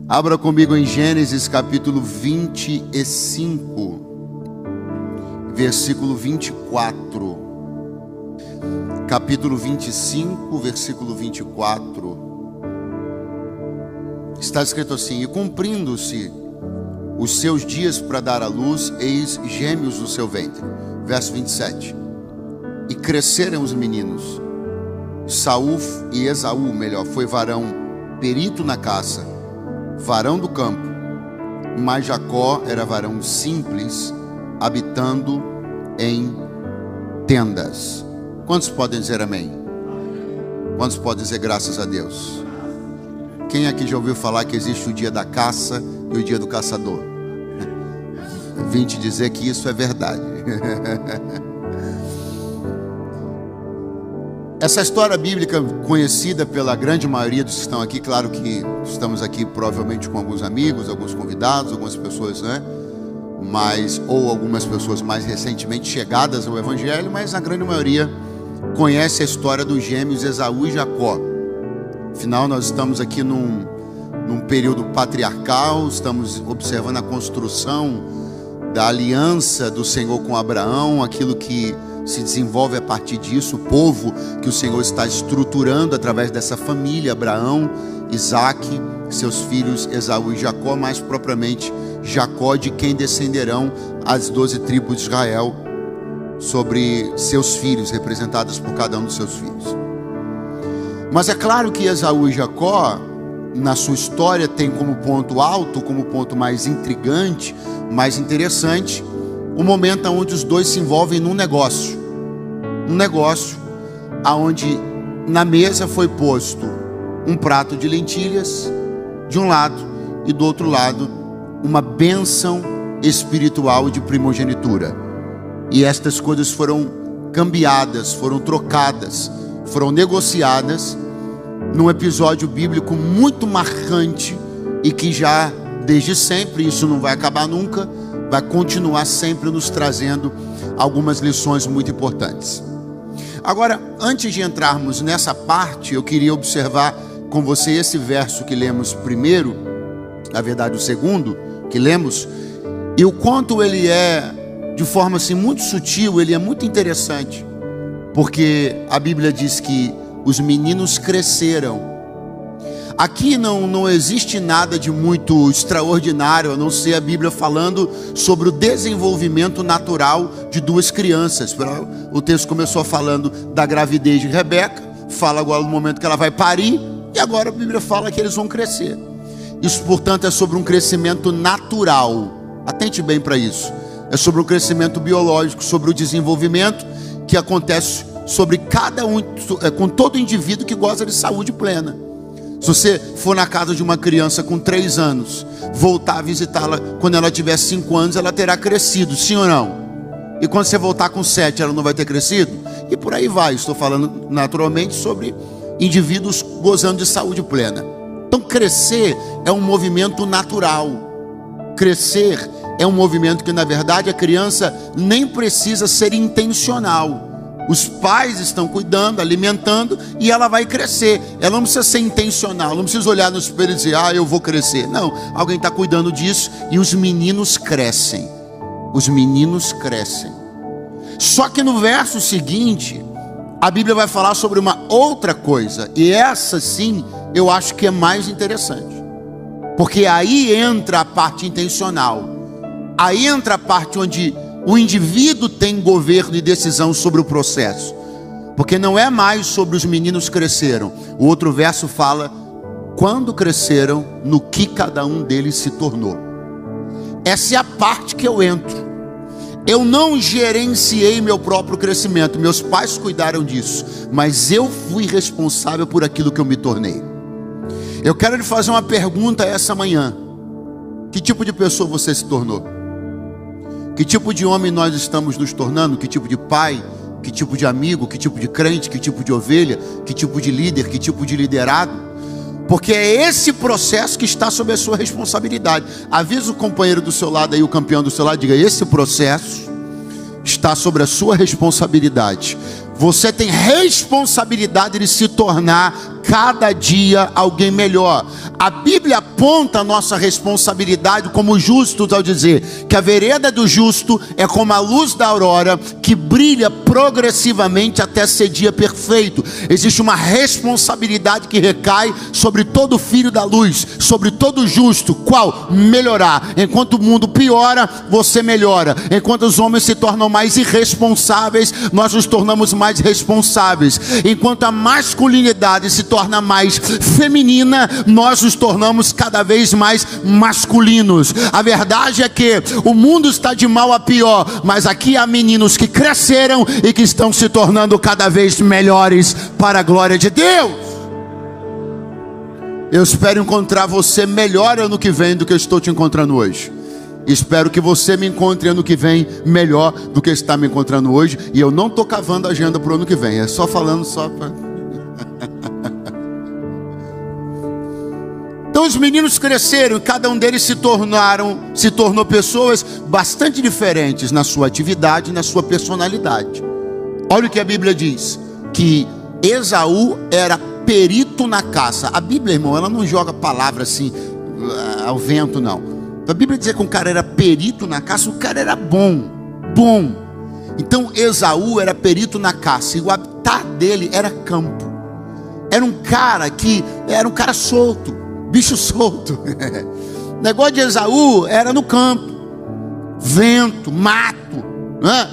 Abra comigo em Gênesis capítulo 25, versículo 24. Capítulo 25, versículo 24. Está escrito assim: e cumprindo-se os seus dias para dar à luz, eis gêmeos no seu ventre. Verso 27. E cresceram os meninos. Saul e Esaú, melhor, foi varão perito na caça, varão do campo, mas Jacó era varão simples, habitando em tendas. Quantos podem dizer amém? Quantos podem dizer graças a Deus? Quem aqui já ouviu falar que existe o dia da caça e o dia do caçador? Vim te dizer que isso é verdade. Essa história bíblica conhecida pela grande maioria dos que estão aqui, claro que estamos aqui provavelmente com alguns amigos, alguns convidados, algumas pessoas, ou algumas pessoas mais recentemente chegadas ao Evangelho, mas a grande maioria conhece a história dos gêmeos Esaú e Jacó. Afinal, nós estamos aqui num período patriarcal, estamos observando a construção da aliança do Senhor com Abraão, aquilo que se desenvolve a partir disso, o povo que o Senhor está estruturando através dessa família, Abraão, Isaque, seus filhos Esaú e Jacó, mais propriamente Jacó, de quem descenderão as 12 tribos de Israel, sobre seus filhos, representadas por cada um dos seus filhos. Mas é claro que Esaú e Jacó, na sua história, tem como ponto alto, como ponto mais intrigante, mais interessante, o momento onde os dois se envolvem num negócio. Um negócio onde na mesa foi posto um prato de lentilhas de um lado e do outro lado uma bênção espiritual de primogenitura. E estas coisas foram cambiadas, foram trocadas, foram negociadas num episódio bíblico muito marcante e que já desde sempre, isso não vai acabar nunca, vai continuar sempre nos trazendo algumas lições muito importantes. Agora, antes de entrarmos nessa parte, eu queria observar com você esse verso que lemos primeiro, na verdade o segundo que lemos, e o quanto ele é, de forma assim muito sutil, ele é muito interessante, porque a Bíblia diz que os meninos cresceram. Aqui não existe nada de muito extraordinário, a não ser a Bíblia falando sobre o desenvolvimento natural de duas crianças. O texto começou falando da gravidez de Rebeca, fala agora no momento que ela vai parir, e agora a Bíblia fala que eles vão crescer. Isso, portanto, é sobre um crescimento natural. Atente bem para isso. É sobre o crescimento biológico, sobre o desenvolvimento que acontece sobre cada um, com todo indivíduo que goza de saúde plena. Se você for na casa de uma criança com 3 anos, voltar a visitá-la quando ela tiver 5 anos, ela terá crescido, sim ou não? E quando você voltar com 7, ela não vai ter crescido? E por aí vai. Estou falando naturalmente sobre indivíduos gozando de saúde plena. Então crescer é um movimento natural. Crescer é um movimento que, na verdade, a criança nem precisa ser intencional. Os pais estão cuidando, alimentando, e ela vai crescer. Ela não precisa ser intencional, não precisa olhar no espelho e dizer, eu vou crescer. Não, alguém está cuidando disso, e os meninos crescem. Os meninos crescem. Só que no verso seguinte, a Bíblia vai falar sobre uma outra coisa, e essa sim, eu acho que é mais interessante. Porque aí entra a parte intencional. Aí entra a parte onde o indivíduo tem governo e decisão sobre o processo. Porque não é mais sobre os meninos cresceram. O outro verso fala, quando cresceram, no que cada um deles se tornou. Essa é a parte que eu entro. Eu não gerenciei meu próprio crescimento. Meus pais cuidaram disso. Mas eu fui responsável por aquilo que eu me tornei. Eu quero lhe fazer uma pergunta essa manhã. Que tipo de pessoa você se tornou? Que tipo de homem nós estamos nos tornando? Que tipo de pai? Que tipo de amigo? Que tipo de crente? Que tipo de ovelha? Que tipo de líder? Que tipo de liderado? Porque é esse processo que está sob a sua responsabilidade. Avisa o companheiro do seu lado aí, o campeão do seu lado, diga, esse processo está sobre a sua responsabilidade. Você tem responsabilidade de se tornar cada dia alguém melhor. A Bíblia aponta a nossa responsabilidade como justos ao dizer que a vereda do justo é como a luz da aurora que brilha progressivamente até ser dia perfeito. Existe uma responsabilidade que recai sobre todo filho da luz, sobre todo justo. Qual? Melhorar. Enquanto o mundo piora, você melhora. Enquanto os homens se tornam mais irresponsáveis, nós nos tornamos mais responsáveis. Enquanto a masculinidade se torna mais feminina, nós nos tornamos cada vez mais masculinos. A verdade é que o mundo está de mal a pior, mas aqui há meninos que cresceram e que estão se tornando cada vez melhores para a glória de Deus. Eu espero encontrar você melhor ano que vem do que eu estou te encontrando hoje. Espero que você me encontre ano que vem melhor do que está me encontrando hoje. E eu não estou cavando a agenda para o ano que vem, é só falando só para... Então os meninos cresceram e cada um deles se tornou pessoas bastante diferentes na sua atividade e na sua personalidade. Olha o que a Bíblia diz, que Esaú era perito na caça. A Bíblia, irmão, ela não joga palavra assim ao vento, não. A Bíblia diz que um cara era perito na caça, o cara era bom. Então Esaú era perito na caça e o habitat dele era campo. Era um cara solto, bicho solto. O negócio de Esaú era no campo, vento, mato, né?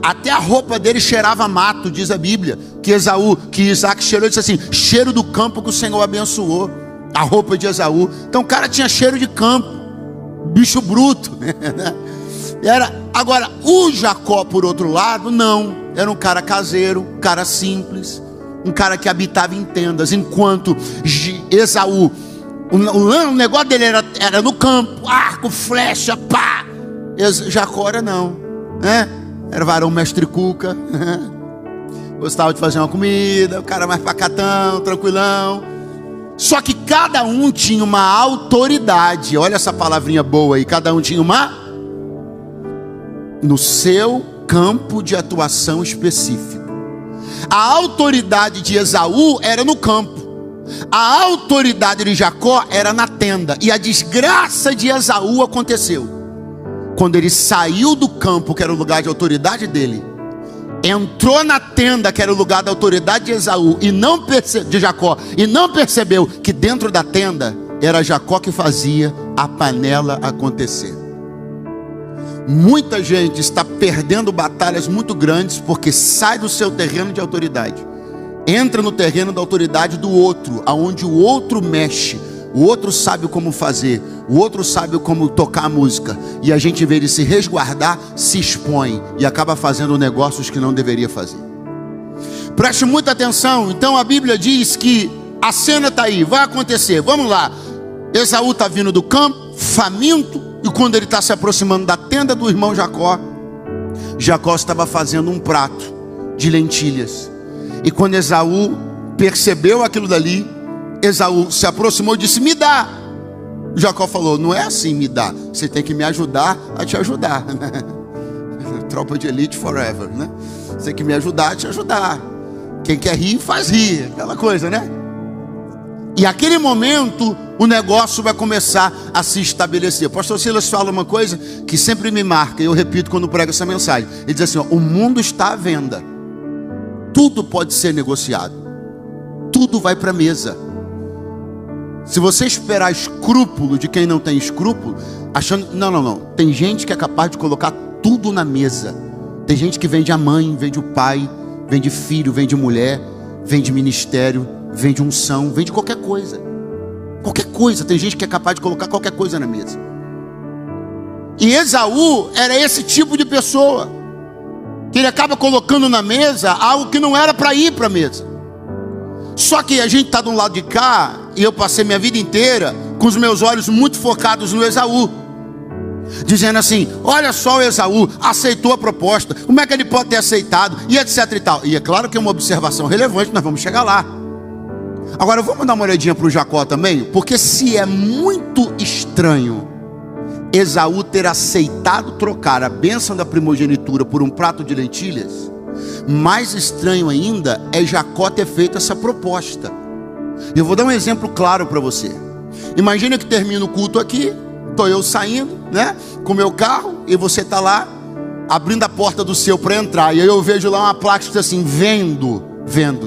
Até a roupa dele cheirava mato, diz a Bíblia. Que Isaac cheirou e disse assim: cheiro do campo que o Senhor abençoou. A roupa de Esaú. Então o cara tinha cheiro de campo, bicho bruto. Agora o Jacó, por outro lado, não. Era um cara caseiro, um cara simples, um cara que habitava em tendas. Enquanto Esaú, o negócio dele era no campo, arco, flecha, pá. Jacó era não, né? Era varão mestre cuca, gostava de fazer uma comida, o cara mais pacatão, tranquilão. Só que cada um tinha uma autoridade. Olha essa palavrinha boa aí. Cada um tinha no seu campo de atuação específico. A autoridade de Esaú era no campo, a autoridade de Jacó era na tenda. E a desgraça de Esaú aconteceu quando ele saiu do campo, que era o lugar de autoridade dele, entrou na tenda, que era o lugar da autoridade de Esaú, de Jacó, e não percebeu que dentro da tenda era Jacó que fazia a panela acontecer. Muita gente está perdendo batalhas muito grandes porque sai do seu terreno de autoridade, entra no terreno da autoridade do outro, aonde o outro mexe. O outro sabe como fazer, o outro sabe como tocar a música, e a gente, em vez de se resguardar, se expõe e acaba fazendo negócios que não deveria fazer. Preste muita atenção. Então a Bíblia diz que a cena está aí, vai acontecer. Vamos lá. Esaú está vindo do campo, faminto, e quando ele está se aproximando da tenda do irmão Jacó, Jacó estava fazendo um prato de lentilhas. E quando Esaú percebeu aquilo dali, Esaú se aproximou e disse: me dá. Jacó falou: não é assim, me dá. Você tem que me ajudar a te ajudar. Tropa de elite forever, né? Você tem que me ajudar a te ajudar. Quem quer rir, faz rir. Aquela coisa, né? E aquele momento, o negócio vai começar a se estabelecer. O pastor Silas fala uma coisa que sempre me marca, e eu repito quando prego essa mensagem. Ele diz assim: ó, o mundo está à venda. Tudo pode ser negociado. Tudo vai para a mesa. Se você esperar escrúpulo de quem não tem escrúpulo, achando... Não. Tem gente que é capaz de colocar tudo na mesa. Tem gente que vende a mãe, vende o pai, vende filho, vende mulher, vende ministério, vende unção, vende qualquer coisa. Qualquer coisa. Tem gente que é capaz de colocar qualquer coisa na mesa. E Esaú era esse tipo de pessoa, que ele acaba colocando na mesa algo que não era para ir para a mesa. Só que a gente está do lado de cá, e eu passei minha vida inteira com os meus olhos muito focados no Esaú, dizendo assim: olha só, o Esaú aceitou a proposta, como é que ele pode ter aceitado, e etc e tal. E é claro que é uma observação relevante, nós vamos chegar lá. Agora vamos dar uma olhadinha para o Jacó também, porque se é muito estranho Esaú ter aceitado trocar a bênção da primogenitura por um prato de lentilhas, mais estranho ainda é Jacó ter feito essa proposta. Eu vou dar um exemplo claro para você. Imagina que termina o culto aqui, estou eu saindo, né, com o meu carro, e você está lá, abrindo a porta do seu para entrar, e aí eu vejo lá uma placa que diz assim, vendo.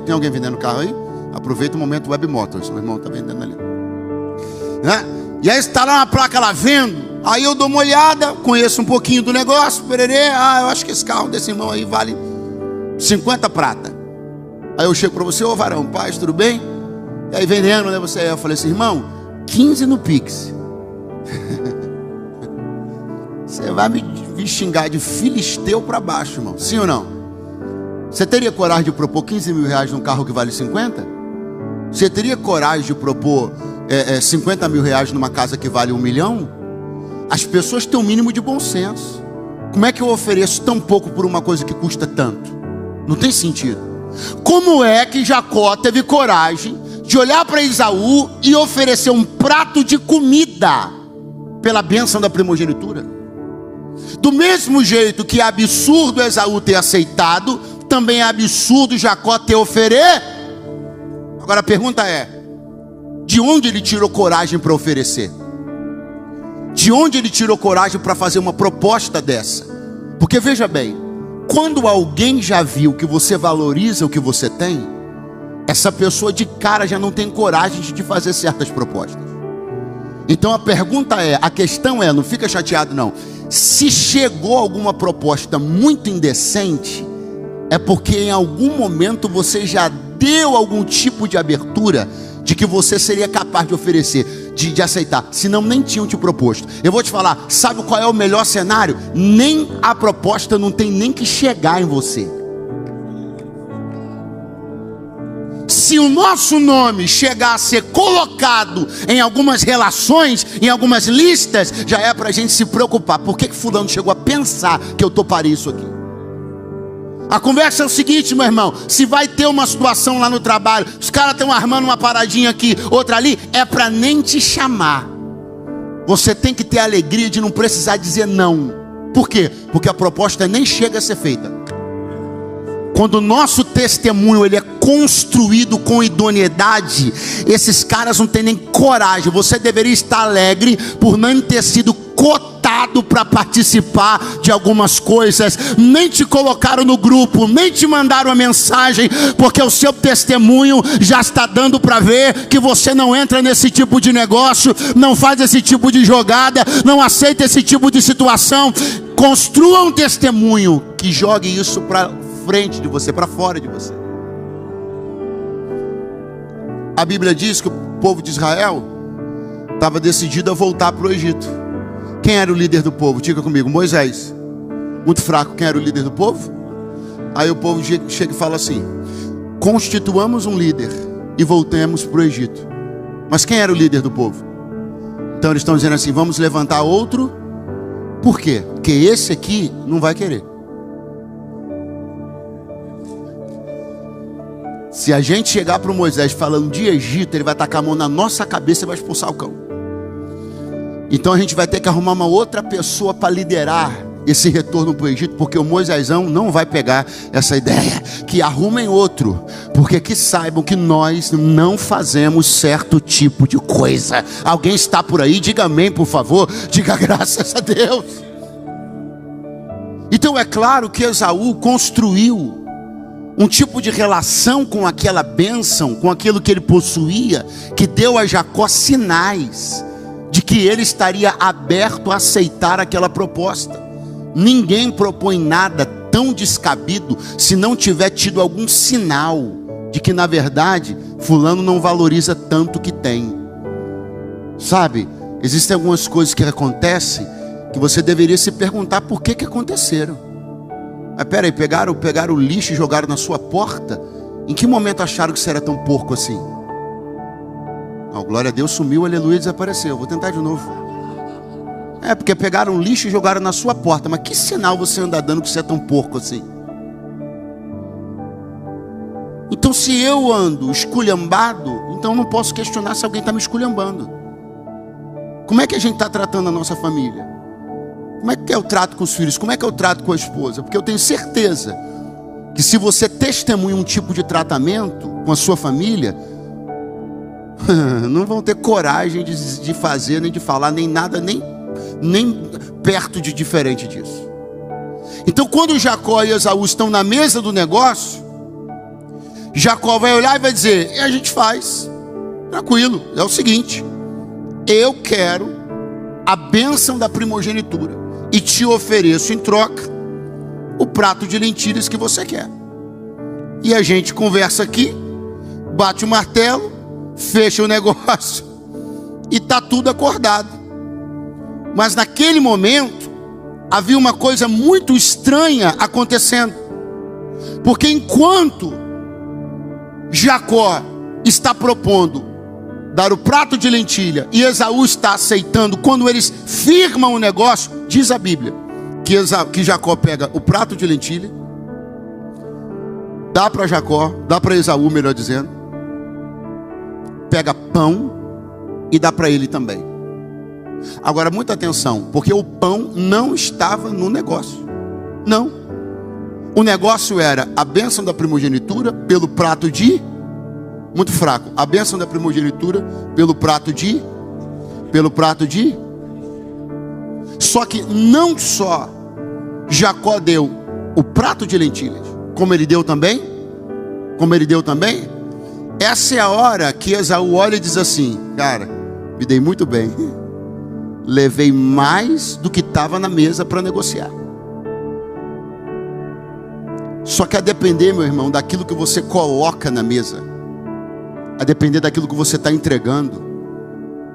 Tem alguém vendendo carro aí? Aproveita o momento Web Motors, meu irmão está vendendo ali, né? E aí está lá uma placa lá, vendo. Aí eu dou uma olhada, conheço um pouquinho do negócio, pererê, eu acho que esse carro desse irmão aí vale 50 prata. Aí eu chego para você, ô varão, paz, tudo bem? E aí vendendo, né, eu falei assim, irmão, 15 no Pix. Você vai me xingar de filisteu para baixo, irmão, sim ou não? Você teria coragem de propor 15 mil reais num carro que vale 50? Você teria coragem de propor 50 mil reais numa casa que vale 1 milhão? As pessoas têm um mínimo de bom senso. Como é que eu ofereço tão pouco por uma coisa que custa tanto? Não tem sentido. Como é que Jacó teve coragem de olhar para Esaú e oferecer um prato de comida pela bênção da primogenitura? Do mesmo jeito que é absurdo Esaú ter aceitado, também é absurdo Jacó ter oferecido. Agora a pergunta é, de onde ele tirou coragem para oferecer? De onde ele tirou coragem para fazer uma proposta dessa? Porque veja bem, quando alguém já viu que você valoriza o que você tem, essa pessoa de cara já não tem coragem de te fazer certas propostas. Então a pergunta é, a questão é, não fica chateado não, se chegou alguma proposta muito indecente, é porque em algum momento você já deu algum tipo de abertura de que você seria capaz de oferecer, de aceitar, senão nem tinham te proposto. Eu vou te falar, sabe qual é o melhor cenário? Nem a proposta não tem nem que chegar em você. Se o nosso nome chegar a ser colocado em algumas relações, em algumas listas, já é para a gente se preocupar. Por que fulano chegou a pensar que eu toparia isso aqui? A conversa é o seguinte, meu irmão, se vai ter uma situação lá no trabalho, os caras estão armando uma paradinha aqui, outra ali, é para nem te chamar. Você tem que ter a alegria de não precisar dizer não. Por quê? Porque a proposta nem chega a ser feita. Quando o nosso testemunho ele é construído com idoneidade, esses caras não têm nem coragem. Você deveria estar alegre por não ter sido cotado para participar de algumas coisas, nem te colocaram no grupo, nem te mandaram a mensagem, porque o seu testemunho já está dando para ver que você não entra nesse tipo de negócio, não faz esse tipo de jogada, não aceita esse tipo de situação. Construa um testemunho que jogue isso para frente de você, para fora de você. A Bíblia diz que o povo de Israel estava decidido a voltar para o Egito. Quem era o líder do povo? Diga comigo, Moisés. Muito fraco, quem era o líder do povo? Aí o povo chega e fala assim: constituamos um líder e voltemos para o Egito. Mas quem era o líder do povo? Então eles estão dizendo assim, vamos levantar outro. Por quê? Porque esse aqui não vai querer. Se a gente chegar para o Moisés falando de Egito, ele vai tacar a mão na nossa cabeça e vai expulsar o cão. Então a gente vai ter que arrumar uma outra pessoa para liderar esse retorno para o Egito, porque o Moisésão não vai pegar essa ideia. Que arrumem outro, porque que saibam que nós não fazemos certo tipo de coisa. Alguém está por aí? Diga amém, por favor. Diga graças a Deus. Então é claro que Esaú construiu um tipo de relação com aquela bênção, com aquilo que ele possuía, que deu a Jacó sinais de que ele estaria aberto a aceitar aquela proposta. Ninguém propõe nada tão descabido se não tiver tido algum sinal de que na verdade fulano não valoriza tanto que tem. Sabe, existem algumas coisas que acontecem que você deveria se perguntar por que aconteceram. Mas peraí, pegaram o lixo e jogaram na sua porta? Em que momento acharam que você era tão porco assim? Não, glória a Deus, sumiu, aleluia, desapareceu. Vou tentar de novo. É porque pegaram lixo e jogaram na sua porta. Mas que sinal você anda dando que você é tão porco assim? Então se eu ando esculhambado, então não posso questionar se alguém está me esculhambando. Como é que a gente está tratando a nossa família? Como é que é o trato com os filhos? Como é que é o trato com a esposa? Porque eu tenho certeza que se você testemunha um tipo de tratamento com a sua família, não vão ter coragem de fazer, nem de falar, nem nada, nem perto de diferente disso. Então quando Jacó e Esaú estão na mesa do negócio, Jacó vai olhar e vai dizer: a gente faz, tranquilo, é o seguinte, eu quero a bênção da primogenitura e te ofereço em troca o prato de lentilhas que você quer. E a gente conversa aqui, bate o martelo, fecha o negócio e está tudo acordado. Mas naquele momento havia uma coisa muito estranha acontecendo, porque enquanto Jacó está propondo dar o prato de lentilha e Esaú está aceitando, quando eles firmam o negócio, diz a Bíblia que Jacó pega o prato de lentilha, dá para Jacó, dá para Esaú, melhor dizendo, pega pão e dá para ele também. Agora muita atenção, porque o pão não estava no negócio. Não. O negócio era a bênção da primogenitura pelo prato de... Muito fraco. A bênção da primogenitura pelo prato de... Só que não só Jacó deu o prato de lentilhas, como ele deu também. Essa é a hora que Esaú olha e diz assim: cara, me dei muito bem, levei mais do que estava na mesa para negociar. Só que a depender, meu irmão, daquilo que você coloca na mesa, a depender daquilo que você está entregando,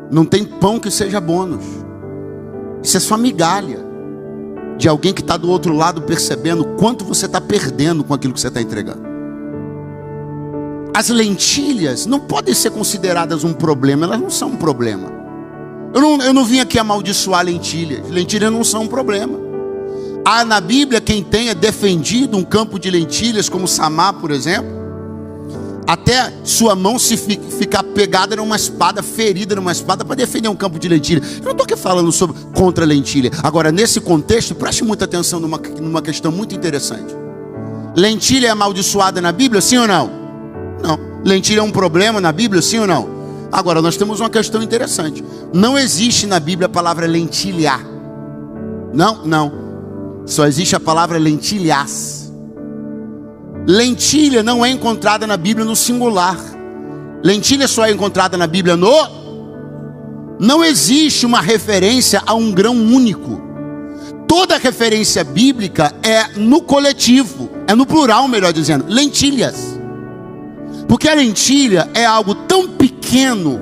não tem pão que seja bônus. Isso é só migalha de alguém que está do outro lado percebendo quanto você está perdendo com aquilo que você está entregando. As lentilhas não podem ser consideradas um problema, elas não são um problema. Eu não vim aqui amaldiçoar lentilhas. Lentilhas não são um problema. Há na Bíblia quem tenha defendido um campo de lentilhas, como Samar, por exemplo, até sua mão se ficar pegada numa espada, ferida numa espada, para defender um campo de lentilha. Eu não estou aqui falando contra lentilha. Agora, nesse contexto, preste muita atenção numa questão muito interessante. Lentilha é amaldiçoada na Bíblia, sim ou não? Não. Lentilha é um problema na Bíblia, sim ou não? Agora, nós temos uma questão interessante. Não existe na Bíblia a palavra lentilhar. Não. Só existe a palavra lentilhas. Lentilha não é encontrada na Bíblia no singular. Lentilha só é encontrada na Bíblia no... Não existe uma referência a um grão único. Toda referência bíblica é no coletivo, é no plural, melhor dizendo, lentilhas. Porque a lentilha é algo tão pequeno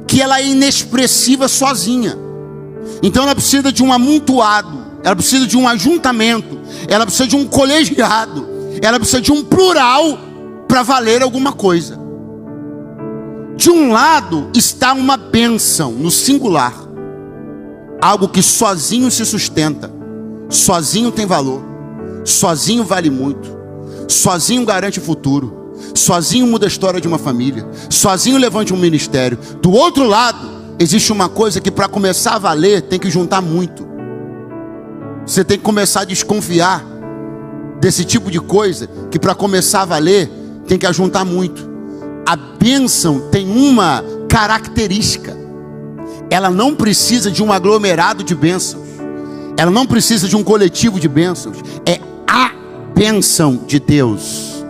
que ela é inexpressiva sozinha. Então ela precisa de um amontoado, ela precisa de um ajuntamento, ela precisa de um colegiado, ela precisa de um plural para valer alguma coisa. De um lado está uma bênção no singular, algo que sozinho se sustenta, sozinho tem valor, sozinho vale muito, sozinho garante o futuro, sozinho muda a história de uma família, sozinho levante um ministério. Do outro lado existe uma coisa que para começar a valer tem que juntar muito. Você tem que começar a desconfiar desse tipo de coisa, que para começar a valer tem que ajuntar muito. A bênção tem uma característica: ela não precisa de um aglomerado de bênçãos, ela não precisa de um coletivo de bênçãos. É a bênção de Deus.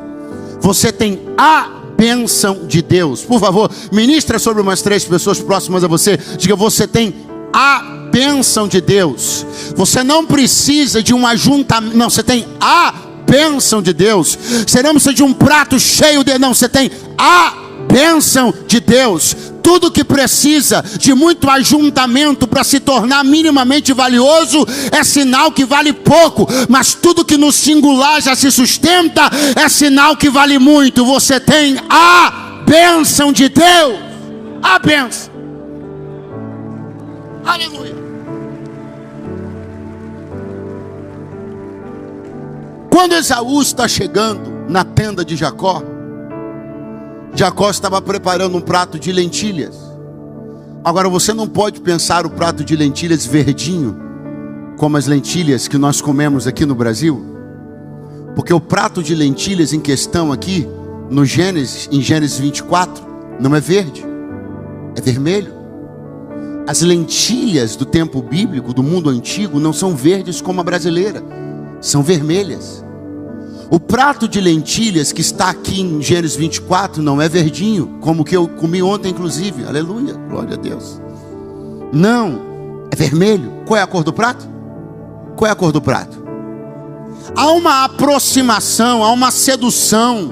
Você tem a bênção de Deus. Por favor, ministra sobre umas 3 pessoas próximas a você. Diga: você tem a bênção de Deus. Você não precisa de um ajuntamento. Não, você tem a bênção de Deus. Você não precisa de um prato cheio de... Não, você tem a bênção de Deus. Tudo que precisa de muito ajuntamento para se tornar minimamente valioso é sinal que vale pouco. Mas tudo que no singular já se sustenta é sinal que vale muito. Você tem a bênção de Deus. A bênção. Aleluia. Quando Esaú está chegando na tenda de Jacó, Jacó estava preparando um prato de lentilhas. Agora você não pode pensar o prato de lentilhas verdinho, como as lentilhas que nós comemos aqui no Brasil, porque o prato de lentilhas em questão aqui, em Gênesis 24, não é verde. é vermelho. As lentilhas do tempo bíblico, do mundo antigo, não são verdes como a brasileira, são vermelhas. O prato de lentilhas que está aqui em Gênesis 24 não é verdinho, como o que eu comi ontem inclusive, aleluia, glória a Deus. Não, é vermelho. Qual é a cor do prato? Qual é a cor do prato? Há uma aproximação, há uma sedução,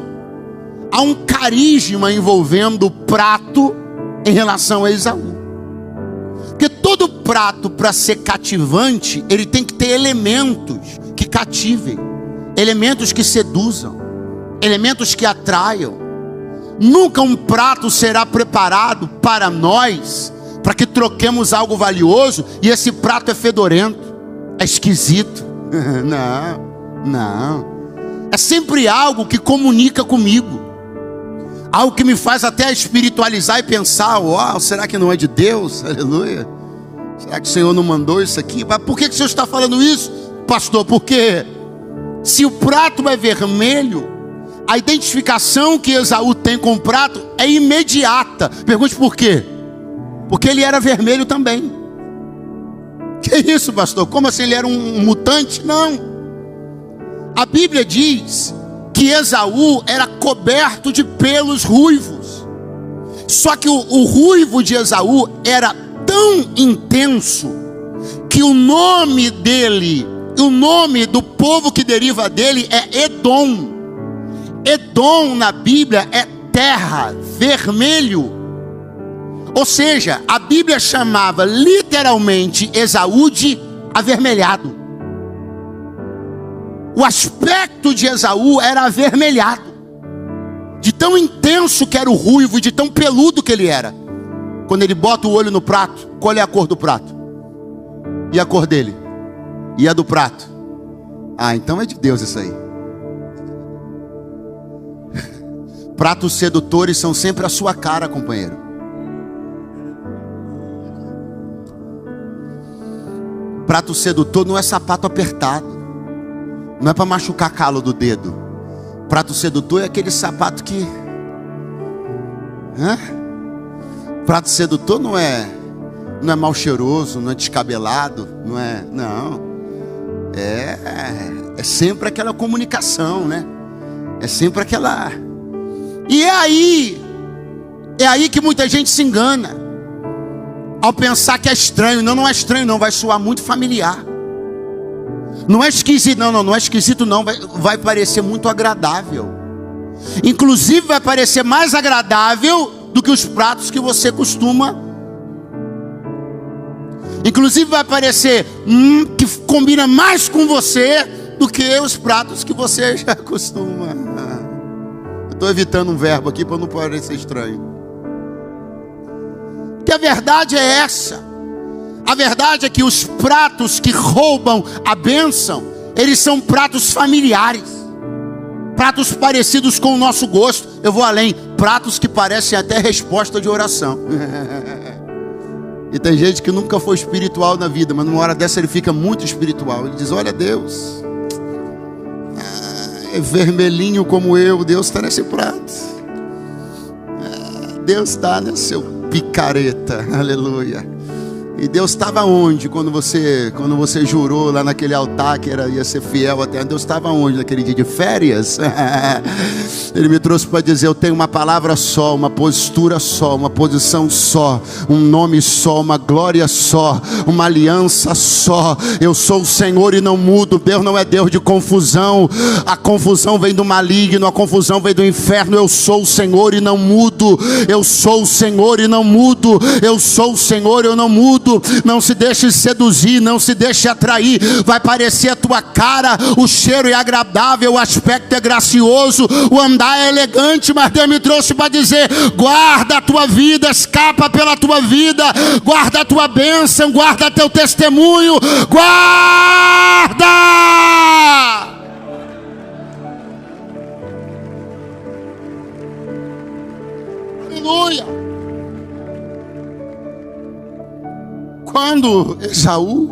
há um carisma envolvendo o prato em relação a Esaú. Porque todo prato, para ser cativante, ele tem que ter elementos que cativem, elementos que seduzam, elementos que atraiam. Nunca um prato será preparado para nós, para que troquemos algo valioso, e esse prato é fedorento, é esquisito. Não. É sempre algo que comunica comigo, algo que me faz até espiritualizar e pensar: uau, será que não é de Deus? Aleluia. Será que o Senhor não mandou isso aqui? Mas por que o Senhor está falando isso, pastor? Porque se o prato é vermelho, a identificação que Esaú tem com o prato é imediata. Pergunte por quê? Porque ele era vermelho também. Que isso, pastor? Como assim, ele era um mutante? Não. A Bíblia diz que Esaú era coberto de pelos ruivos. Só que o ruivo de Esaú era tão intenso que o nome dele, o nome do povo que deriva dele é Edom. Edom na Bíblia é terra, vermelho. Ou seja, a Bíblia chamava literalmente Esaú de avermelhado. O aspecto de Esaú era avermelhado, de tão intenso que era o ruivo e de tão peludo que ele era. Quando ele bota o olho no prato, qual é a cor do prato? E a cor dele? E a do prato? Ah, então é de Deus isso aí. Pratos sedutores são sempre a sua cara, companheiro. Prato sedutor não é sapato apertado, não é para machucar calo do dedo. Prato sedutor é aquele sapato que... Prato sedutor não é mal cheiroso, não é descabelado, não. É sempre aquela comunicação, né? É sempre aquela... E é aí que muita gente se engana ao pensar que é estranho. Não é estranho não, vai soar muito familiar. Não é esquisito, não é esquisito não, vai parecer muito agradável. Inclusive vai parecer mais agradável do que os pratos que você costuma. Inclusive vai parecer que combina mais com você do que os pratos que você já costuma. Eu estou evitando um verbo aqui para não parecer estranho. Que a verdade é essa. A verdade é que os pratos que roubam a bênção, eles são pratos familiares, pratos parecidos com o nosso gosto. Eu vou além, pratos que parecem até resposta de oração. E tem gente que nunca foi espiritual na vida, mas numa hora dessa ele fica muito espiritual. Ele diz: olha Deus, é vermelhinho como eu, Deus está nesse prato. Deus está nesse seu picareta, aleluia. E Deus estava onde quando você jurou lá naquele altar que ia ser fiel até? Deus estava onde naquele dia de férias? Ele me trouxe para dizer: eu tenho uma palavra só, uma postura só, uma posição só, um nome só, uma glória só, uma aliança só. Eu sou o Senhor e não mudo. Deus não é Deus de confusão. A confusão vem do maligno, a confusão vem do inferno. Eu sou o Senhor e não mudo. Eu sou o Senhor e não mudo. Eu sou o Senhor e eu não mudo. Não se deixe seduzir, não se deixe atrair. Vai parecer a tua cara, o cheiro é agradável, o aspecto é gracioso, o andar é elegante, mas Deus me trouxe para dizer: guarda a tua vida, escapa pela tua vida, guarda a tua bênção, guarda teu testemunho, guarda. Aleluia. Quando Esaú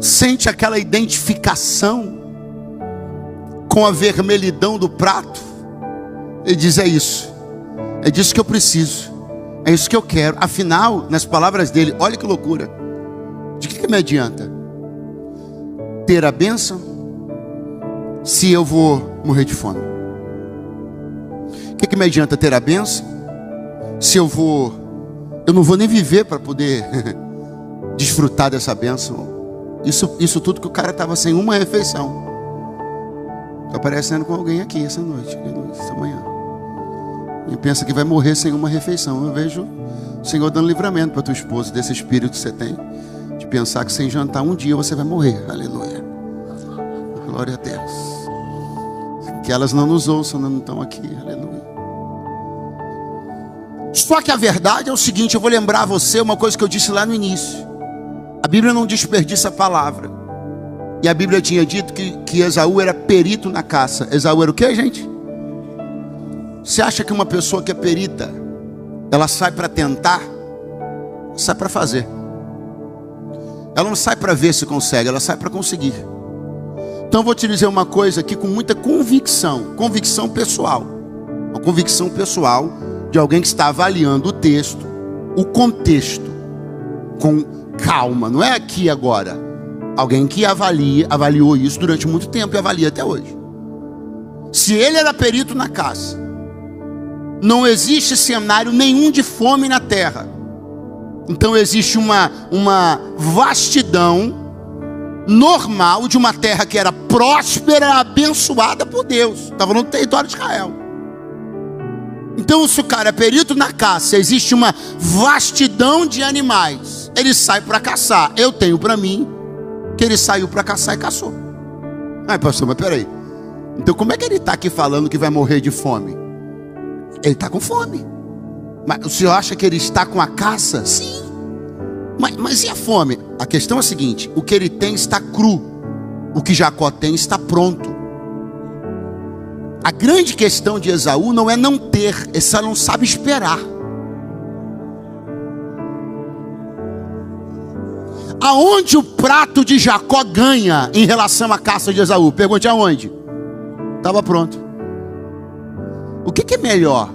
sente aquela identificação com a vermelhidão do prato, ele diz: é isso, É disso que eu preciso. É isso que eu quero. Afinal, nas palavras dele, olha que loucura. De que me adianta ter a bênção se eu vou morrer de fome? O que me adianta ter a bênção se eu não vou nem viver para poder desfrutar dessa bênção? Isso tudo que o cara estava sem uma refeição. Está parecendo com alguém aqui essa noite, essa manhã. E pensa que vai morrer sem uma refeição. Eu vejo o Senhor dando livramento para tua esposa desse espírito que você tem, de pensar que sem jantar um dia você vai morrer. Aleluia. Glória a Deus. Que elas não nos ouçam, não estão aqui. Aleluia. Só que a verdade é o seguinte, eu vou lembrar a você uma coisa que eu disse lá no início. A Bíblia não desperdiça a palavra. E a Bíblia tinha dito que Esaú era perito na caça. Esaú era o que, gente? Você acha que uma pessoa que é perita, ela sai para tentar? Sai para fazer. Ela não sai para ver se consegue, ela sai para conseguir. Então eu vou te dizer uma coisa aqui com muita convicção. Convicção pessoal. Uma convicção pessoal de alguém que está avaliando o texto, o contexto, com calma. Não é aqui agora. Alguém que avaliou isso durante muito tempo e avalia até hoje. Se ele era perito na caça, não existe cenário nenhum de fome na terra. Então existe uma vastidão normal de uma terra que era próspera, abençoada por Deus. Estava no território de Israel. Então se o cara é perito na caça, existe uma vastidão de animais. Ele sai para caçar. Eu tenho para mim que ele saiu para caçar e caçou. Ai, pastor, mas peraí. Então como é que ele está aqui falando que vai morrer de fome? Ele está com fome. Mas o senhor acha que ele está com a caça? Sim. Mas e a fome? A questão é a seguinte: o que ele tem está cru. O que Jacó tem está pronto. A grande questão de Esaú não é não ter, ele só não sabe esperar. Aonde o prato de Jacó ganha em relação à caça de Esaú? Pergunte aonde? Estava pronto. O que é melhor?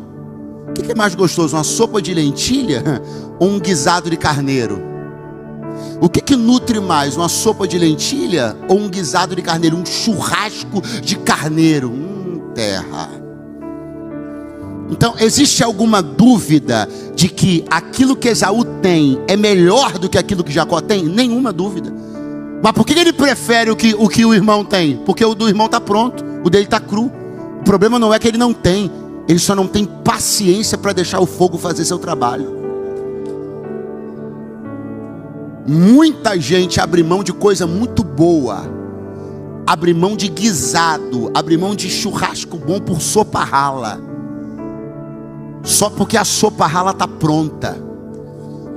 O que é mais gostoso? Uma sopa de lentilha ou um guisado de carneiro? O que nutre mais? Uma sopa de lentilha ou um guisado de carneiro? Um churrasco de carneiro? Terra. Então, existe alguma dúvida de que aquilo que Esaú tem é melhor do que aquilo que Jacó tem? Nenhuma dúvida. Mas por que ele prefere o que o irmão tem? Porque o do irmão está pronto, o dele está cru. O problema não é que ele não tem, ele só não tem paciência para deixar o fogo fazer seu trabalho. Muita gente abre mão de coisa muito boa, abre mão de guisado, abre mão de churrasco bom por sopa rala, só porque a sopa rala está pronta,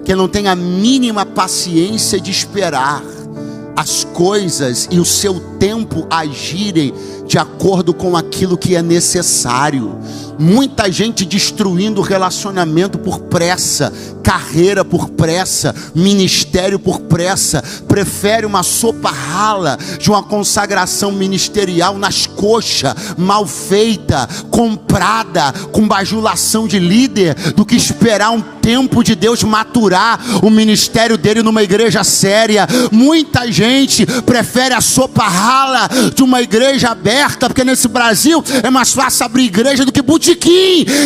que não tem a mínima paciência de esperar as coisas e o seu tempo agirem de acordo com aquilo que é necessário. Muita gente destruindo relacionamento por pressa, carreira por pressa, ministério por pressa. Prefere uma sopa rala de uma consagração ministerial nas coxas, mal feita, comprada, com bajulação de líder, do que esperar um tempo de Deus maturar o ministério dele numa igreja séria. Muita gente prefere a sopa rala de uma igreja aberta, porque nesse Brasil é mais fácil abrir igreja do que botequim.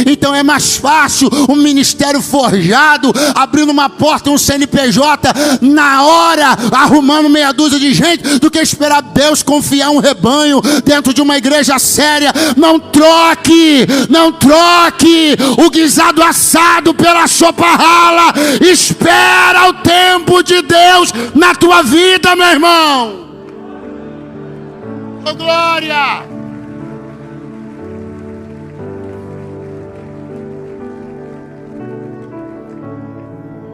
Então é mais fácil um ministério forjado, abrindo uma porta, um CNPJ na hora, arrumando meia dúzia de gente, do que esperar Deus confiar um rebanho dentro de uma igreja séria. Não troque o guisado assado pela sopa rala. Espera o tempo de Deus na tua vida, meu irmão. Oh, glória!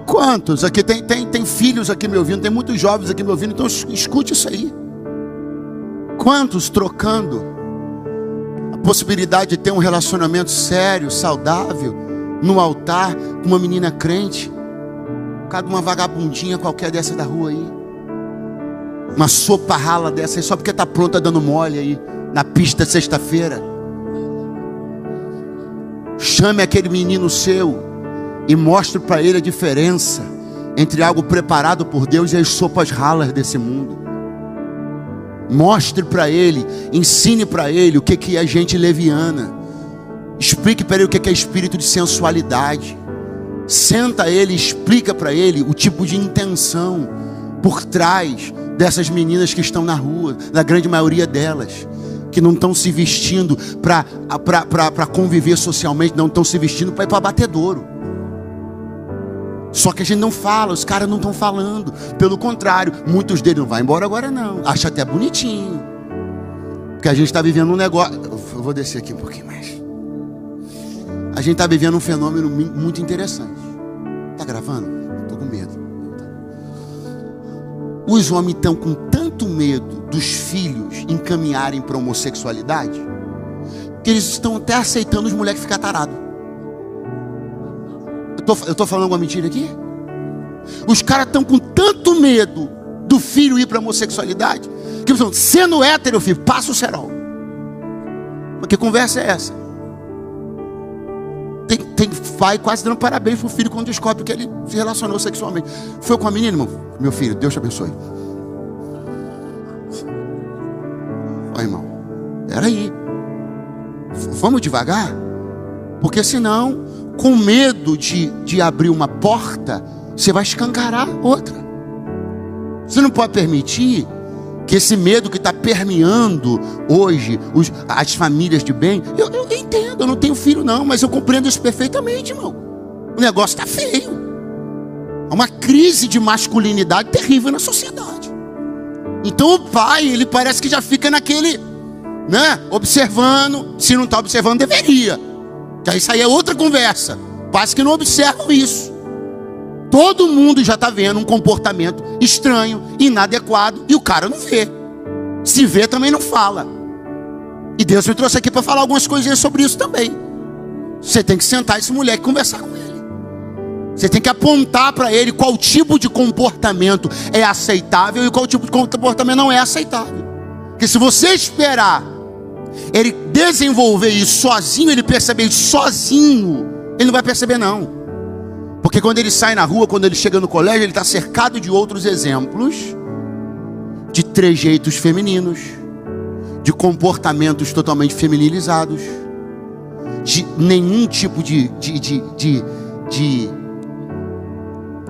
Quantos aqui tem filhos aqui me ouvindo, tem muitos jovens aqui me ouvindo, então escute isso aí. Quantos trocando a possibilidade de ter um relacionamento sério, saudável, no altar, com uma menina crente, cada uma vagabundinha qualquer dessa da rua aí, uma sopa rala dessa aí, só porque está pronta dando mole aí, na pista sexta-feira. Chame aquele menino seu e mostre para ele a diferença entre algo preparado por Deus e as sopas ralas desse mundo. Mostre para ele, ensine para ele o que é gente leviana. Explique para ele o que é espírito de sensualidade. Senta ele e explica para ele o tipo de intenção por trás dessas meninas que estão na rua, na grande maioria delas, que não estão se vestindo para conviver socialmente, não estão se vestindo para ir para batedouro. Só que a gente não fala, os caras não estão falando. Pelo contrário, muitos deles não vão embora agora não. Acha até bonitinho. Porque a gente está vivendo um negócio. Eu vou descer aqui um pouquinho mais. A gente está vivendo um fenômeno muito interessante. Tá gravando? Estou com medo. Os homens estão com tanto medo dos filhos encaminharem para a homossexualidade, que eles estão até aceitando os moleques ficar tarados. Eu estou falando alguma mentira aqui? Os caras estão com tanto medo do filho ir para a homossexualidade, que estão sendo hétero, filho, passa o cerol. Mas que conversa é essa? Tem pai quase dando parabéns pro filho quando descobre que ele se relacionou sexualmente. Foi com a menina, irmão? Meu filho, Deus te abençoe. Ó, irmão, peraí. Vamos devagar? Porque senão, com medo de abrir uma porta, você vai escancarar outra. Você não pode permitir que esse medo que está permeando hoje as famílias de bem. Eu entendo, eu não tenho filho não, mas eu compreendo isso perfeitamente, irmão. O negócio está feio. É uma crise de masculinidade terrível na sociedade. Então o pai, ele parece que já fica naquele, né, observando. Se não está observando, deveria. Já isso aí é outra conversa. Pais que não observam isso. Todo mundo já está vendo um comportamento estranho, inadequado, e o cara não vê. Se vê, também não fala. E Deus me trouxe aqui para falar algumas coisinhas sobre isso também. Você tem que sentar esse moleque e conversar com ele. Você tem que apontar para ele qual tipo de comportamento é aceitável e qual tipo de comportamento não é aceitável. Porque se você esperar ele desenvolver isso sozinho, ele perceber isso sozinho, ele não vai perceber não. Porque quando ele sai na rua, quando ele chega no colégio, ele está cercado de outros exemplos de trejeitos femininos, de comportamentos totalmente feminilizados, de nenhum tipo de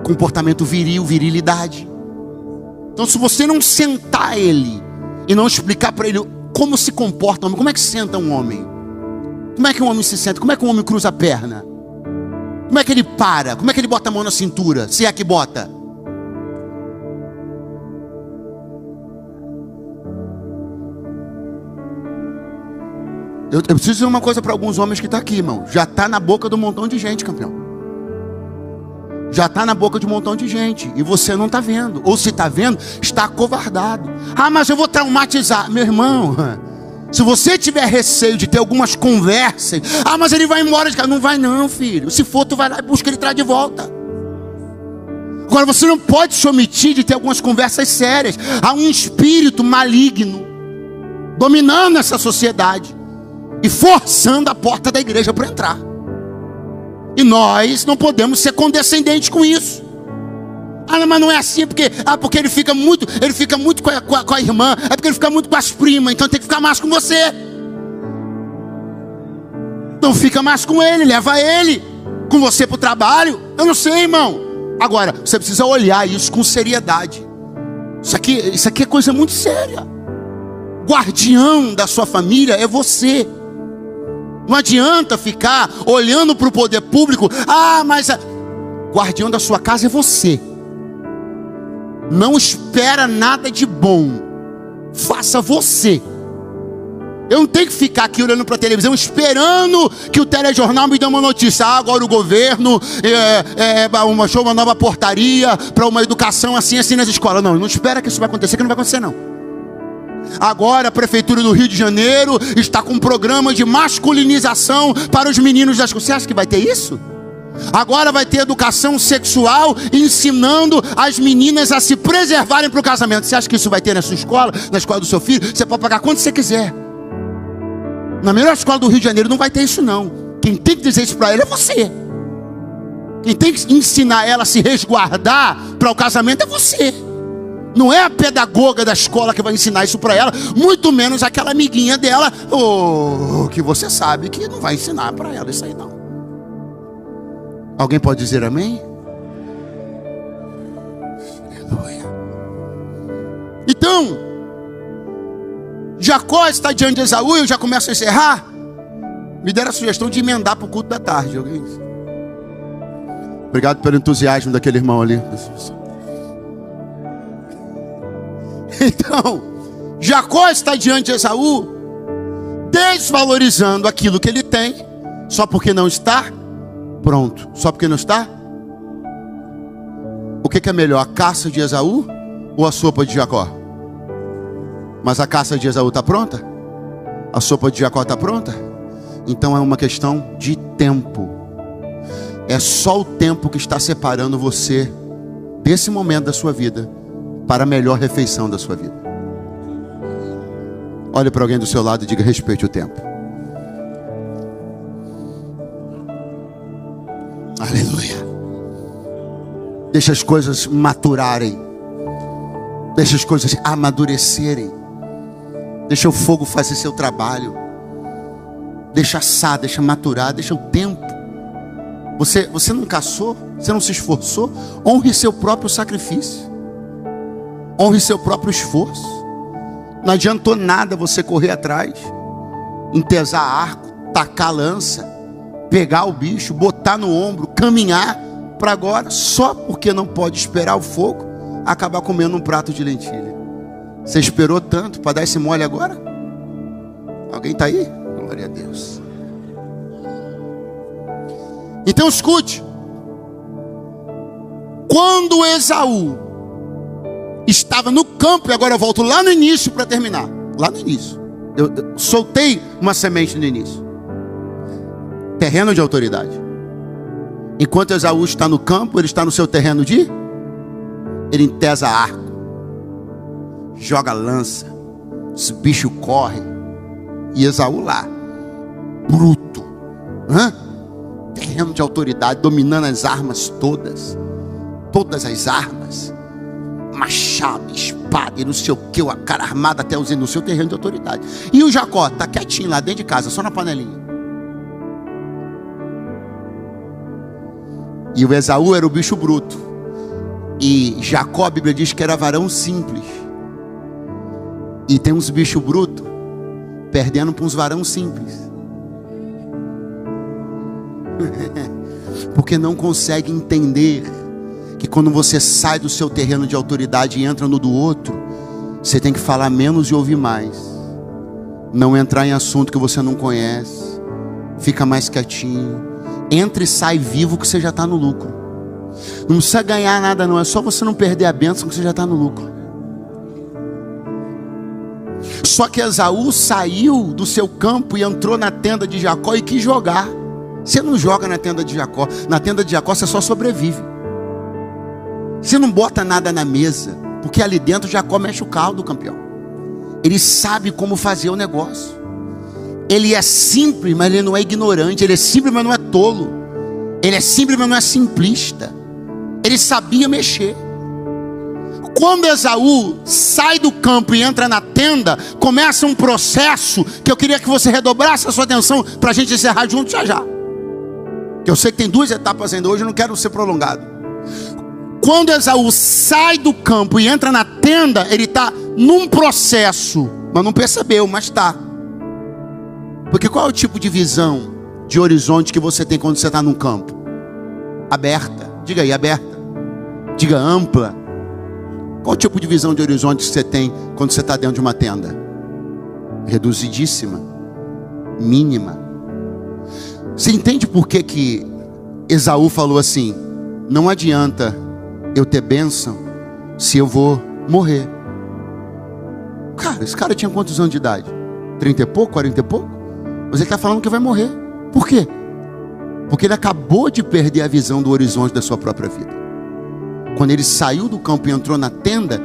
comportamento viril, virilidade. Então, se você não sentar ele e não explicar para ele como se comporta um homem, como é que senta um homem, como é que um homem se senta, como é que um homem cruza a perna, como é que ele para, como é que ele bota a mão na cintura, se é que bota. Eu preciso dizer uma coisa para alguns homens que estão aqui, irmão. Já está na boca de um montão de gente, campeão. Já está na boca de um montão de gente. E você não está vendo. Ou se está vendo, está acovardado. Ah, mas eu vou traumatizar. Meu irmão, se você tiver receio de ter algumas conversas. Ah, mas ele vai embora de casa. Não vai não, filho. Se for, tu vai lá e busca ele traz de volta. Agora, você não pode se omitir de ter algumas conversas sérias. Há um espírito maligno dominando essa sociedade e forçando a porta da igreja para entrar. E nós não podemos ser condescendentes com isso. Ah, mas não é assim porque ele fica muito com a irmã, é porque ele fica muito com as primas, então tem que ficar mais com você. Então fica mais com ele, leva ele com você para o trabalho. Eu não sei, irmão. Agora, você precisa olhar isso com seriedade. Isso aqui é coisa muito séria. Guardião da sua família é você. Não adianta ficar olhando para o poder público. Ah, mas guardião da sua casa é você. Não espera nada de bom. Faça você. Eu não tenho que ficar aqui olhando para a televisão esperando que o telejornal me dê uma notícia. Ah, agora o governo achou uma nova portaria para uma educação assim nas escolas. Não espera que isso vai acontecer, que não vai acontecer não. Agora a Prefeitura do Rio de Janeiro está com um programa de masculinização para os meninos das escolas. Você acha que vai ter isso? Agora vai ter educação sexual ensinando as meninas a se preservarem para o casamento. Você acha que isso vai ter na sua escola, na escola do seu filho? Você pode pagar quanto você quiser. Na melhor escola do Rio de Janeiro não vai ter isso não. Quem tem que dizer isso para ela é você. Quem tem que ensinar ela a se resguardar para o casamento é você. Não é a pedagoga da escola que vai ensinar isso para ela, muito menos aquela amiguinha dela, que você sabe que não vai ensinar para ela isso aí não. Alguém pode dizer amém? Aleluia. Então, Jacó está diante de Esaú, eu já começo a encerrar. Me deram a sugestão de emendar para o culto da tarde. Alguém? Obrigado pelo entusiasmo daquele irmão ali. Então, Jacó está diante de Esaú, desvalorizando aquilo que ele tem, só porque não está pronto. Só porque não está? O que é melhor, a caça de Esaú ou a sopa de Jacó? Mas a caça de Esaú está pronta? A sopa de Jacó está pronta? Então é uma questão de tempo. É só o tempo que está separando você desse momento da sua vida para a melhor refeição da sua vida. Olhe para alguém do seu lado e diga: respeite o tempo. Aleluia. Deixa as coisas maturarem. Deixa as coisas amadurecerem. Deixa o fogo fazer seu trabalho. Deixa assar, deixa maturar, deixa o tempo. Você não caçou? Você não se esforçou? Honre seu próprio sacrifício. Honre seu próprio esforço. Não adiantou nada você correr atrás, entesar arco, tacar lança, pegar o bicho, botar no ombro, caminhar para agora, só porque não pode esperar o fogo, acabar comendo um prato de lentilha. Você esperou tanto para dar esse mole agora? Alguém está aí? Glória a Deus. Então escute. Quando Esaú estava no campo, e agora eu volto lá no início para terminar. Lá no início. Eu soltei uma semente no início. Terreno de autoridade. Enquanto Esaú está no campo, ele está no seu terreno de... Ele entesa arco, joga lança, os bichos correm. E Esaú lá, bruto, terreno de autoridade, dominando as armas todas. Todas as armas. Machado, espada e não sei o que, a cara armada até usando no seu terreno de autoridade. E o Jacó está quietinho lá dentro de casa, só na panelinha. E o Esaú era o bicho bruto. E Jacó, a Bíblia diz que era varão simples. E tem uns bichos brutos perdendo para uns varão simples. Porque não consegue entender que quando você sai do seu terreno de autoridade e entra no do outro, você tem que falar menos e ouvir mais. Não entrar em assunto que você não conhece. Fica mais quietinho. Entra e sai vivo que você já está no lucro. Não precisa ganhar nada não. É só você não perder a bênção que você já está no lucro. Só que Esaú saiu do seu campo e entrou na tenda de Jacó e quis jogar. Você não joga na tenda de Jacó. Na tenda de Jacó você só sobrevive. Você não bota nada na mesa, porque ali dentro Jacó mexe o caldo, campeão. Ele sabe como fazer o negócio. Ele é simples, mas ele não é ignorante. Ele é simples, mas não é tolo. Ele é simples, mas não é simplista. Ele sabia mexer. Quando Esaú sai do campo e entra na tenda, começa um processo que eu queria que você redobrasse a sua atenção para a gente encerrar junto já já. Que eu sei que tem 2 etapas ainda hoje, eu não quero ser prolongado. Quando Esaú sai do campo e entra na tenda, ele está num processo, mas não percebeu, mas está. Porque qual é o tipo de visão, de horizonte que você tem quando você está num campo? Aberta, diga aí, aberta. Diga ampla. Qual o tipo de visão de horizonte que você tem quando você está dentro de uma tenda? Reduzidíssima, mínima. Você entende por que Esaú falou assim: não adianta eu ter bênção se eu vou morrer? Cara, esse cara tinha quantos anos de idade? 30 e pouco, 40 e pouco? Mas ele está falando que vai morrer. Por quê? Porque ele acabou de perder a visão do horizonte da sua própria vida. Quando ele saiu do campo e entrou na tenda,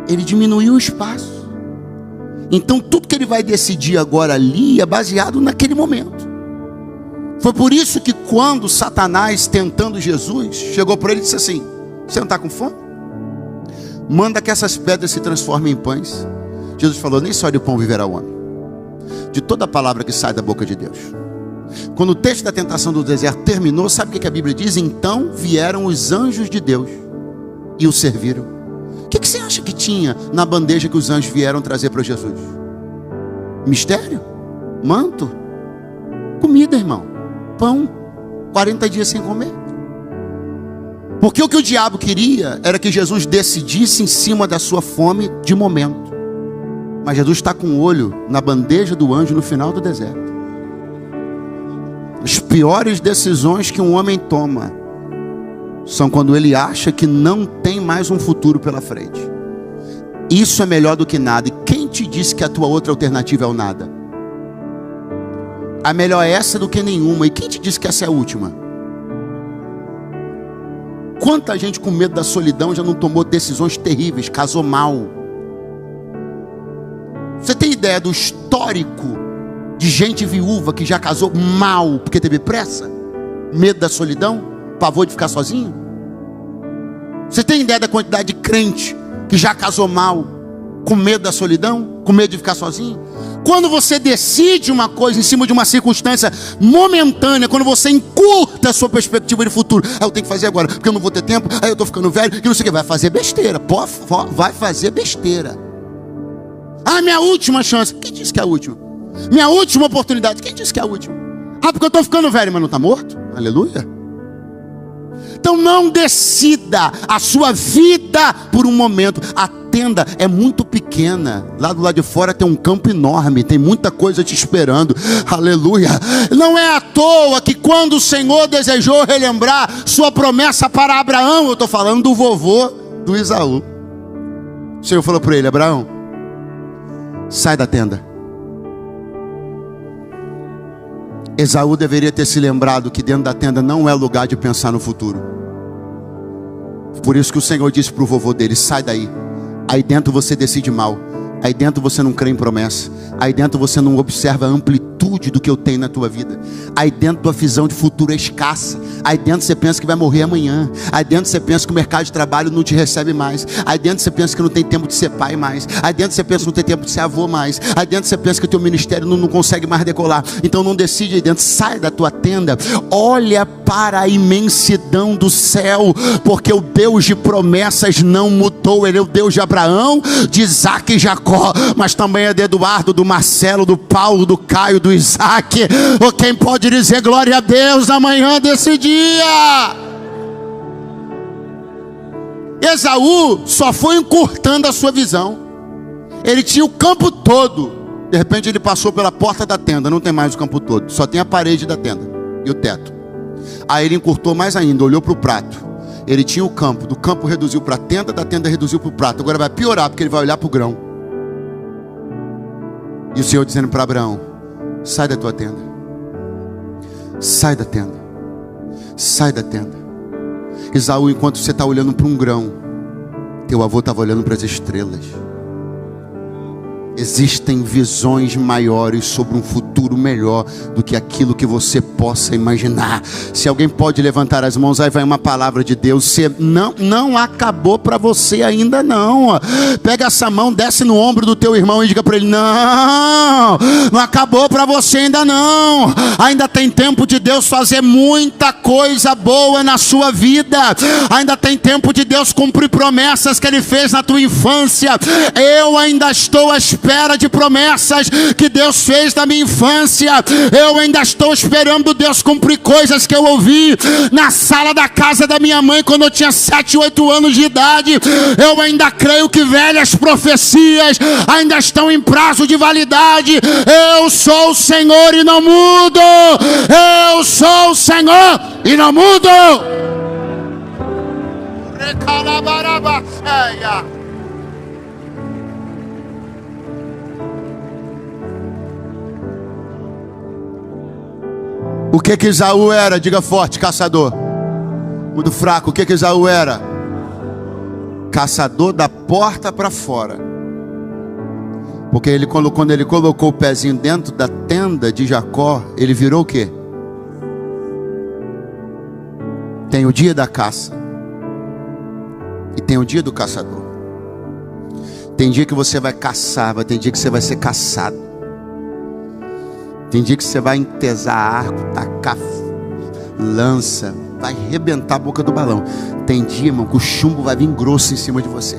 ele diminuiu o espaço. Então tudo que ele vai decidir agora ali é baseado naquele momento. Foi por isso que quando Satanás, tentando Jesus, chegou para ele e disse assim: você não está com fome? Manda que essas pedras se transformem em pães. Jesus falou: nem só de pão viverá o homem, de toda palavra que sai da boca de Deus. Quando o texto da tentação do deserto terminou, sabe o que a Bíblia diz? Então vieram os anjos de Deus e o serviram. O que você acha que tinha na bandeja que os anjos vieram trazer para Jesus? Mistério? Manto? Comida, irmão. Pão. 40 dias sem comer. Porque o que o diabo queria era que Jesus decidisse em cima da sua fome de momento. Mas Jesus está com o olho na bandeja do anjo no final do deserto. As piores decisões que um homem toma são quando ele acha que não tem mais um futuro pela frente. Isso é melhor do que nada. E quem te disse que a tua outra alternativa é o nada? A melhor é essa do que nenhuma. E quem te disse que essa é a última? Quanta gente com medo da solidão já não tomou decisões terríveis, casou mal. Você tem ideia do histórico de gente viúva que já casou mal porque teve pressa? Medo da solidão? Pavor de ficar sozinho? Você tem ideia da quantidade de crente que já casou mal com medo da solidão? Com medo de ficar sozinho? Quando você decide uma coisa em cima de uma circunstância momentânea, quando você encurta a sua perspectiva de futuro, eu tenho que fazer agora, porque eu não vou ter tempo, aí eu estou ficando velho, que não sei o que, vai fazer besteira, vai fazer besteira. Minha última chance, quem disse que é a última? Minha última oportunidade, quem disse que é a última? Porque eu estou ficando velho, mas não está morto? Aleluia. Então não decida a sua vida por um momento. A tenda é muito pequena. Lá do lado de fora tem um campo enorme, tem muita coisa te esperando. Aleluia. Não é à toa que quando o Senhor desejou relembrar sua promessa para Abraão, eu estou falando do vovô do Esaú. O Senhor falou para ele: Abraão, sai da tenda. Esaú deveria ter se lembrado que dentro da tenda não é lugar de pensar no futuro. Por isso que o Senhor disse para o vovô dele: sai daí. Aí dentro você decide mal. Aí dentro você não crê em promessa. Aí dentro você não observa a amplitude do que eu tenho na tua vida. Aí dentro tua visão de futuro é escassa. Aí dentro você pensa que vai morrer amanhã. Aí dentro você pensa que o mercado de trabalho não te recebe mais. Aí dentro você pensa que não tem tempo de ser pai mais. Aí dentro você pensa que não tem tempo de ser avô mais. Aí dentro você pensa que o teu ministério não consegue mais decolar. Então não decide aí dentro. Sai da tua tenda. Olha para a imensidão do céu. Porque o Deus de promessas não mudou. Ele é o Deus de Abraão, de Isaac e Jacó. Mas também é de Eduardo, do Marcelo, do Paulo, do Caio, do Isaac. Ou quem pode dizer glória a Deus na manhã desse dia? Esaú só foi encurtando a sua visão. Ele tinha o campo todo. De repente ele passou pela porta da tenda. Não tem mais o campo todo, só tem a parede da tenda e o teto. Aí ele encurtou mais ainda, olhou para o prato. Ele tinha o campo, do campo reduziu para a tenda, da tenda reduziu para o prato. Agora vai piorar, porque ele vai olhar para o grão. E o Senhor dizendo para Abraão: sai da tua tenda. Sai da tenda. Sai da tenda. Esaú, enquanto você está olhando para um grão, teu avô estava olhando para as estrelas. Existem visões maiores sobre um futuro melhor do que aquilo que você possa imaginar. Se alguém pode levantar as mãos, aí vai uma palavra de Deus. Você não acabou para você ainda não. Pega essa mão, desce no ombro do teu irmão e diga para ele: não acabou para você ainda não. Ainda tem tempo de Deus fazer muita coisa boa na sua vida. Ainda tem tempo de Deus cumprir promessas que Ele fez na tua infância. Eu ainda estou à espera de promessas que Deus fez na minha infância. Eu ainda estou esperando Deus cumprir coisas que eu ouvi na sala da casa da minha mãe quando eu tinha 7, 8 anos de idade. Eu ainda creio que velhas profecias ainda estão em prazo de validade. Eu sou o Senhor e não mudo. Eu sou o Senhor e não mudo. O que Esaú era? Diga forte: caçador. Muito fraco. O que Esaú era? Caçador da porta para fora. Porque quando ele colocou o pezinho dentro da tenda de Jacó, ele virou o quê? Tem o dia da caça e tem o dia do caçador. Tem dia que você vai caçar, vai ter dia que você vai ser caçado. Tem dia que você vai entesar arco, tacar lança, vai arrebentar a boca do balão. Tem dia, irmão, que o chumbo vai vir grosso em cima de você.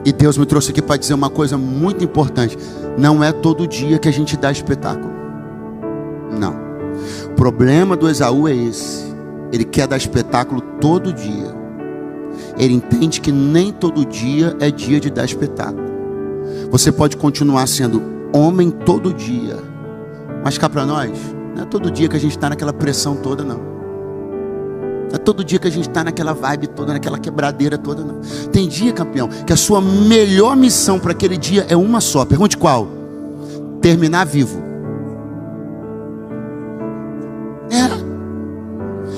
E Deus me trouxe aqui para dizer uma coisa muito importante. Não é todo dia que a gente dá espetáculo. Não. O problema do Esaú é esse. Ele quer dar espetáculo todo dia. Ele entende que nem todo dia é dia de dar espetáculo. Você pode continuar sendo homem todo dia, mas cá para nós, não é todo dia que a gente está naquela pressão toda, não. Não é todo dia que a gente está naquela vibe toda, naquela quebradeira toda, não. Tem dia, campeão, que a sua melhor missão para aquele dia é uma só. Pergunte qual? Terminar vivo.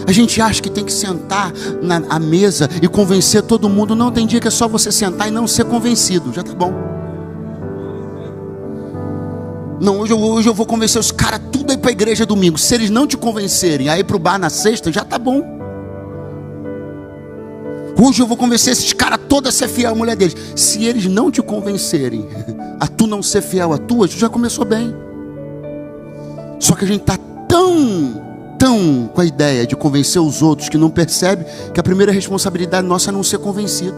A gente acha que tem que sentar à mesa e convencer todo mundo. Não, tem dia que é só você sentar e não ser convencido. Já tá bom. Não, hoje eu vou convencer os caras tudo aí para a igreja domingo. Se eles não te convencerem aí para o bar na sexta, já tá bom. Hoje eu vou convencer esses caras todos a ser fiel à mulher deles. Se eles não te convencerem a tu não ser fiel à tua, tu já começou bem. Só que a gente tá tão com a ideia de convencer os outros que não percebe que a primeira responsabilidade nossa é não ser convencido.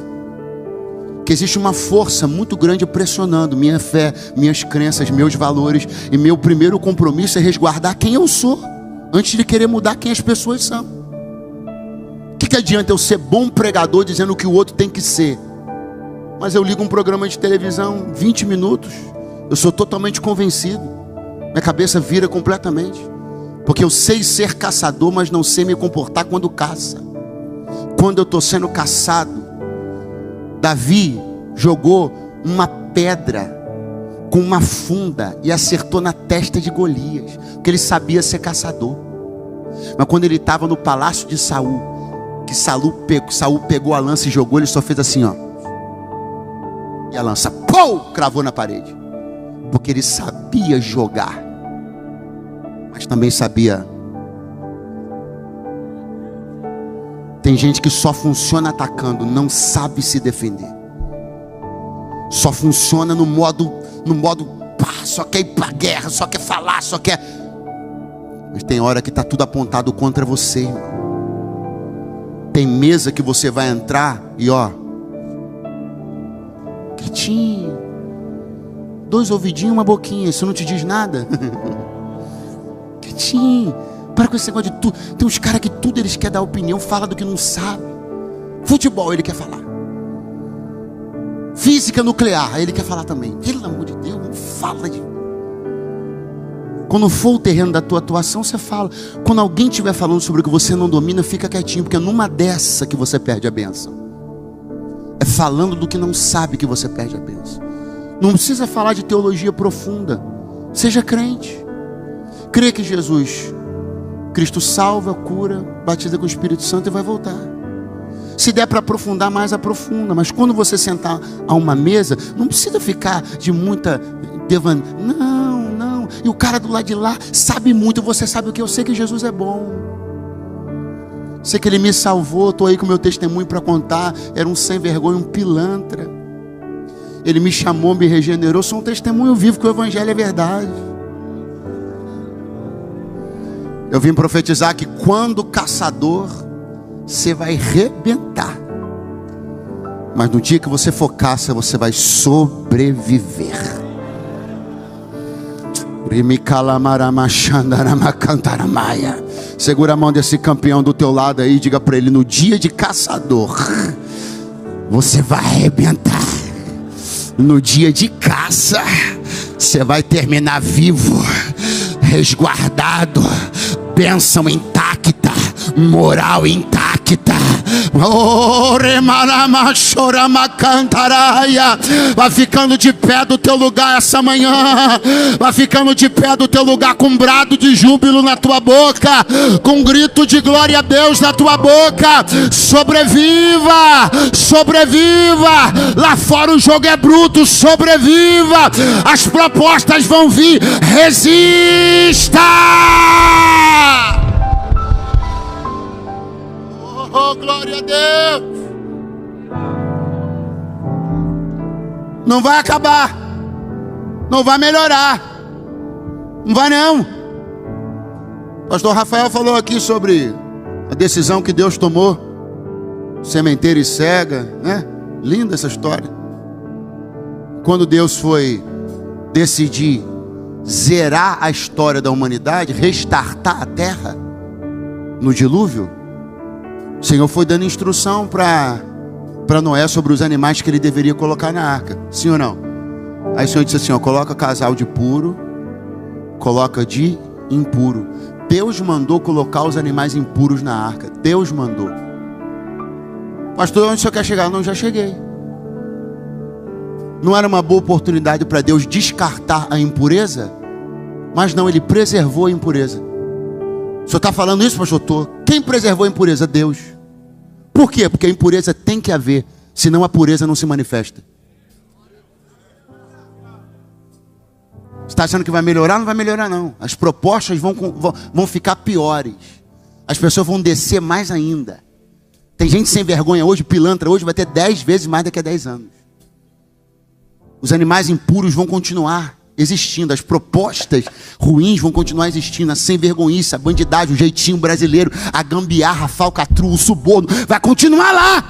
Que existe uma força muito grande pressionando minha fé, minhas crenças, meus valores. E meu primeiro compromisso é resguardar quem eu sou, antes de querer mudar quem as pessoas são. O que adianta eu ser bom pregador dizendo o que o outro tem que ser, mas eu ligo um programa de televisão, 20 minutos, eu sou totalmente convencido, minha cabeça vira completamente. Porque eu sei ser caçador, mas não sei me comportar quando caça. Quando eu estou sendo caçado, Davi jogou uma pedra com uma funda e acertou na testa de Golias, porque ele sabia ser caçador. Mas quando ele estava no palácio de Saul, que Saul pegou a lança e jogou, ele só fez assim, ó. E a lança, pum, cravou na parede. Porque ele sabia jogar, mas também sabia. Tem gente que só funciona atacando, não sabe se defender. Só funciona no modo pá, só quer ir pra guerra, só quer falar, só quer. Mas tem hora que está tudo apontado contra você, irmão. Tem mesa que você vai entrar e ó, quietinho, 2 ouvidinhos, uma boquinha, isso não te diz nada. Quietinho, para com esse negócio de tudo. Tem uns caras que tudo eles querem dar opinião, fala do que não sabe. Futebol ele quer falar, física nuclear ele quer falar também. Pelo amor de Deus, não fala de... Quando for o terreno da tua atuação, você fala. Quando alguém estiver falando sobre o que você não domina, fica quietinho, porque é numa dessa que você perde a bênção. É falando do que não sabe que você perde a bênção. Não precisa falar de teologia profunda. Seja crente. Crê que Jesus Cristo salva, cura, batiza com o Espírito Santo e vai voltar. Se der para aprofundar mais, aprofunda. Mas quando você sentar a uma mesa, não precisa ficar de muita não. E o cara do lado de lá sabe muito, você sabe o que? Eu sei que Jesus é bom. Sei que Ele me salvou, estou aí com o meu testemunho para contar. Era um sem vergonha, um pilantra. Ele me chamou, me regenerou. Sou um testemunho vivo que o Evangelho é verdade. Eu vim profetizar que quando caçador, você vai arrebentar. Mas no dia que você for caça, você vai sobreviver. Segura a mão desse campeão do teu lado aí, diga para ele: no dia de caçador, você vai arrebentar. No dia de caça, você vai terminar vivo, resguardado, bênção intacta, moral intacta. Vai ficando de pé do teu lugar essa manhã. Vai ficando de pé do teu lugar com um brado de júbilo na tua boca, com um grito de glória a Deus na tua boca. Sobreviva, sobreviva. Lá fora o jogo é bruto, sobreviva. As propostas vão vir, resista. Oh, glória a Deus. Não vai acabar. Não vai melhorar. Não vai não. Pastor Rafael falou aqui sobre a decisão que Deus tomou. Sementeira e cega, né? Linda essa história. Quando Deus foi decidir zerar a história da humanidade, restartar a terra no dilúvio, o Senhor foi dando instrução para Noé sobre os animais que ele deveria colocar na arca. Sim ou não? Aí o Senhor disse assim, ó, coloca casal de puro, coloca de impuro. Deus mandou colocar os animais impuros na arca. Deus mandou. Pastor, onde o senhor quer chegar? Não, já cheguei. Não era uma boa oportunidade para Deus descartar a impureza? Mas não, ele preservou a impureza. O senhor está falando isso, pastor? Tô. Quem preservou a impureza? Deus. Por quê? Porque a impureza tem que haver, senão a pureza não se manifesta. Você está achando que vai melhorar? Não vai melhorar não. As propostas vão ficar piores. As pessoas vão descer mais ainda. Tem gente sem vergonha hoje, pilantra hoje, vai ter 10 vezes mais daqui a 10 anos. Os animais impuros vão continuar existindo. As propostas ruins vão continuar existindo. A sem vergonhice, a bandidagem, o jeitinho brasileiro, a gambiarra, a falcatrua, o suborno, vai continuar lá.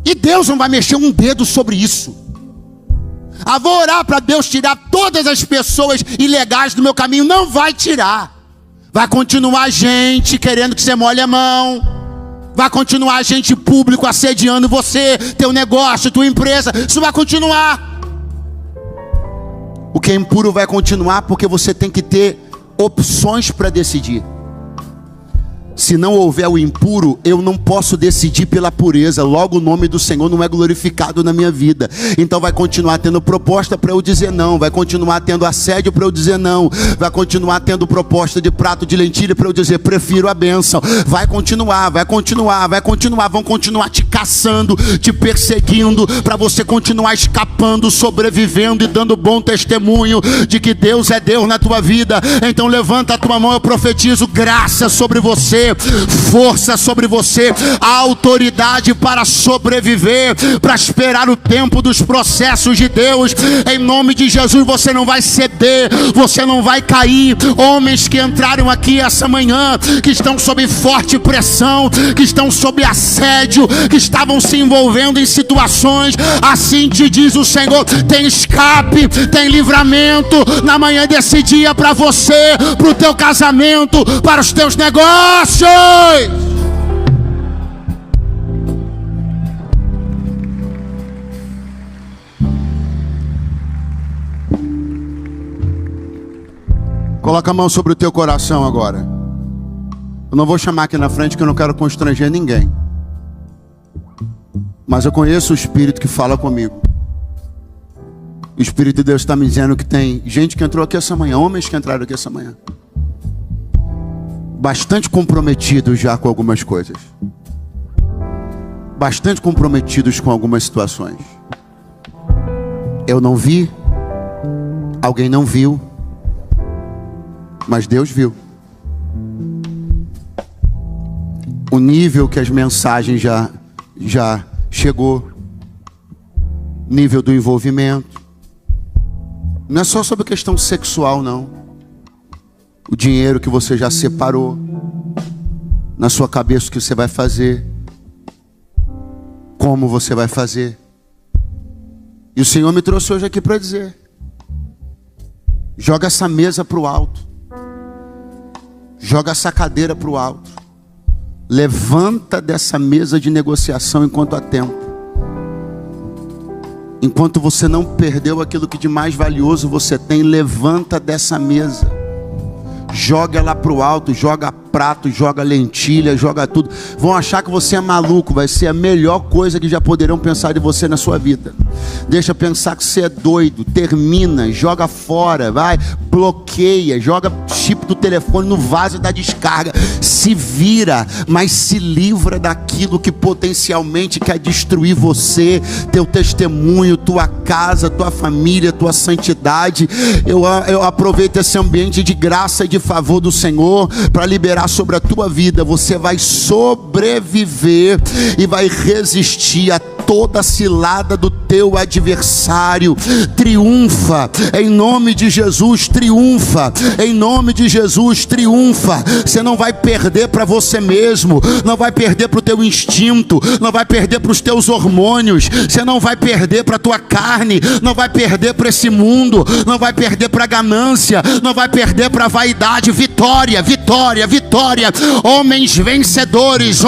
E Deus não vai mexer um dedo sobre isso. Vou orar para Deus tirar todas as pessoas ilegais do meu caminho. Não vai tirar. Vai continuar gente querendo que você molhe a mão. Vai continuar gente público assediando você, teu negócio, tua empresa. Isso vai continuar. O que é impuro vai continuar porque você tem que ter opções para decidir. Se não houver o impuro, eu não posso decidir pela pureza. Logo o nome do Senhor não é glorificado na minha vida. Então vai continuar tendo proposta para eu dizer não. Vai continuar tendo assédio para eu dizer não. Vai continuar tendo proposta de prato de lentilha para eu dizer prefiro a bênção. Vai continuar, vai continuar, vai continuar. Vão continuar te caçando, te perseguindo, para você continuar escapando, sobrevivendo e dando bom testemunho de que Deus é Deus na tua vida. Então levanta a tua mão, eu profetizo graça sobre você, força sobre você, a autoridade para sobreviver, para esperar o tempo dos processos de Deus. Em nome de Jesus, você não vai ceder, você não vai cair. Homens que entraram aqui essa manhã, que estão sob forte pressão, que estão sob assédio, que estavam se envolvendo em situações, assim te diz o Senhor, tem escape, tem livramento na manhã desse dia para você, para o teu casamento, para os teus negócios. Coloca a mão sobre o teu coração agora. Eu não vou chamar aqui na frente, que eu não quero constranger ninguém. Mas eu conheço o Espírito que fala comigo. O Espírito de Deus está me dizendo que tem gente que entrou aqui essa manhã, homens que entraram aqui essa manhã, bastante comprometidos já com algumas coisas, bastante comprometidos com algumas situações. Eu não vi, alguém não viu, mas Deus viu. O nível que as mensagens já chegou, nível do envolvimento. Não é só sobre questão sexual, não. O dinheiro que você já separou na sua cabeça, o que você vai fazer, como você vai fazer. E o Senhor me trouxe hoje aqui para dizer: joga essa mesa para o alto, joga essa cadeira para o alto, levanta dessa mesa de negociação enquanto há tempo. Enquanto você não perdeu aquilo que de mais valioso você tem, levanta dessa mesa. Joga ela para o alto, joga prato, joga lentilha, joga tudo. Vão achar que você é maluco, vai ser a melhor coisa que já poderão pensar de você na sua vida. Deixa pensar que você é doido. Termina, joga fora, vai, bloqueia, joga chip do telefone no vaso da descarga. Se vira, mas se livra daquilo que potencialmente quer destruir você, teu testemunho, tua casa, tua família, tua santidade. Eu aproveito esse ambiente de graça e de favor do Senhor para liberar sobre a tua vida. Você vai sobreviver e vai resistir a toda cilada do teu adversário. Triunfa em nome de Jesus, triunfa em nome de Jesus, triunfa. Você não vai perder para você mesmo, não vai perder para o teu instinto, não vai perder para os teus hormônios, você não vai perder para a tua carne, não vai perder para esse mundo, não vai perder para a ganância, não vai perder para a vaidade. Vitória, vitória, vitória. Homens vencedores,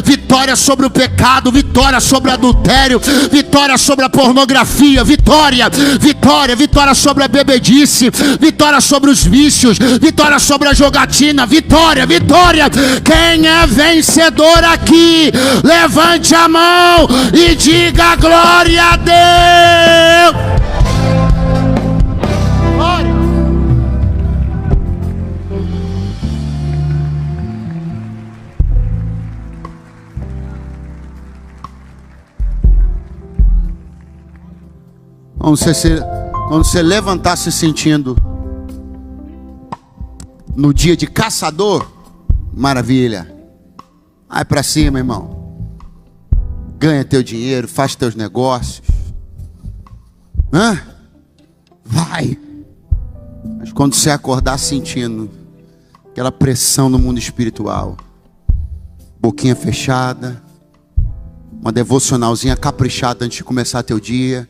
vitória sobre o pecado, vitória sobre o adultério, vitória sobre a pornografia, vitória, vitória, vitória sobre a bebedice, vitória sobre os vícios, vitória sobre a jogatina, vitória, vitória. Quem é vencedor aqui, levante a mão e diga glória a Deus. Glória. Quando você levantar se sentindo no dia de caçador, maravilha. Vai para cima, irmão. Ganha teu dinheiro, faz teus negócios. Vai. Mas quando você acordar sentindo aquela pressão no mundo espiritual, boquinha fechada, uma devocionalzinha caprichada antes de começar teu dia,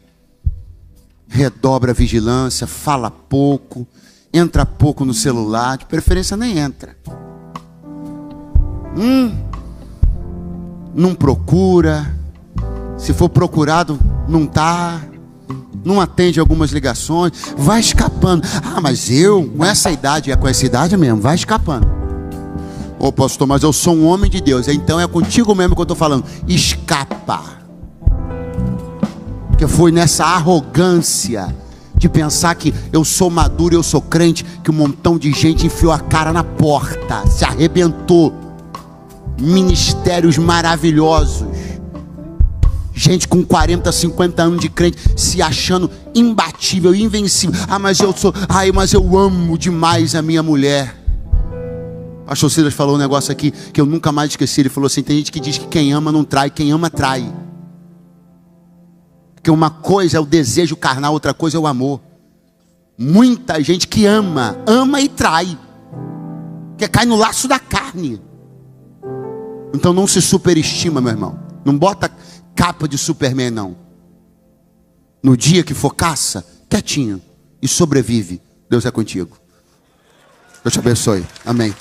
redobra a vigilância, fala pouco, entra pouco no celular, de preferência nem entra. Não procura, se for procurado, não atende algumas ligações, vai escapando. Mas eu, com essa idade, mesmo, vai escapando. Ô pastor, mas eu sou um homem de Deus, então é contigo mesmo que eu estou falando. Escapa. Porque foi nessa arrogância de pensar que eu sou maduro, eu sou crente, que um montão de gente enfiou a cara na porta, se arrebentou. Ministérios maravilhosos, gente com 40, 50 anos de crente, se achando imbatível, invencível. Mas eu amo demais a minha mulher. O pastor Silas falou um negócio aqui que eu nunca mais esqueci. Ele falou assim: tem gente que diz que quem ama não trai, quem ama trai. Porque uma coisa é o desejo carnal, outra coisa é o amor. Muita gente que ama e trai, porque cai no laço da carne. Então não se superestima, meu irmão. Não bota capa de Superman, não. No dia que for caça, quietinho e sobrevive. Deus é contigo. Deus te abençoe. Amém.